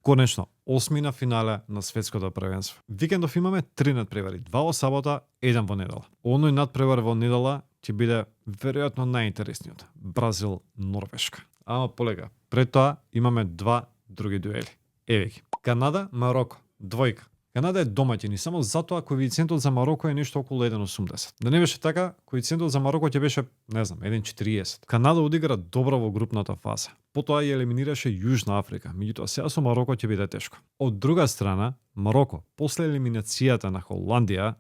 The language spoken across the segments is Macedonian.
Конечно, 8 на финале на светското првенство. Викендов имаме 3 надпревари, 2 во сабота, 1 во недела. Оној надпревар во недела ќе биде веројатно најинтересниот. Бразил-Норвешка. Ама полека. Пред тоа имаме 2 други дуели. Еве ги. Канада-Мароко. Двојка. Канада е домаќин и само затоа коефициентот за Мароко е нешто околу 1,80. Да не беше така, коефициентот за Мароко ќе беше, не знам, 1,40. Канада одигра добро во групната фаза. Потоа ја елиминираше Јужна Африка, меѓутоа сега со Мароко ќе биде тешко. Од друга страна, Мароко, после елиминацијата на Холандија,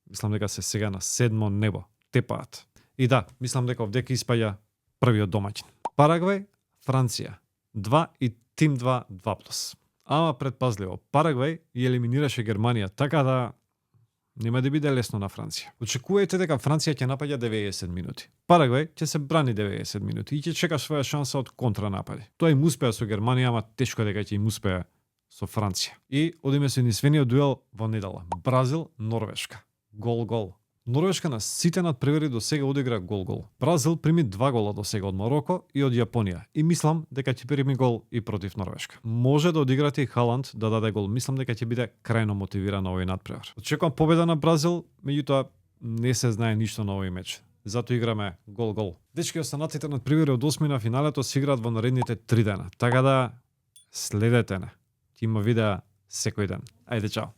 мислам дека се сега на 7 небо, тепаат. И да, мислам дека овдека испаѓа првиот домаќин. Парагвај, Франција. 2 и тим 2+. Ама предпазливо, Парагвај ја елиминираше Германија, така да нема да биде лесно на Франција. Очекувајте дека Франција ќе напаѓа 90 минути. Парагвај ќе се брани 90 минути и ќе чека своја шанса од контранапади. Тоа им успеа со Германија, ама тешко дека ќе им успее со Франција. И одиме со единствениот дуел во недела. Бразил-Норвешка. Гол-гол. Норвешка на сите надпревари до сега одигра гол-гол. Бразил прими 2 гола до сега од Мароко и од Јапонија. И мислам дека ќе прими гол и против Норвешка. Може да одиграте и Халанд да даде гол. Мислам дека ќе биде крајно мотивиран овој надпревар. Очекувам победа на Бразил, меѓутоа не се знае ништо на овој меч. Зато играме гол-гол. Дечки, останатите надпревари од 8 на финалето се играат во наредните 3 дена. Така да следете не. Ќе има видеа секој ден. Ајде, чао.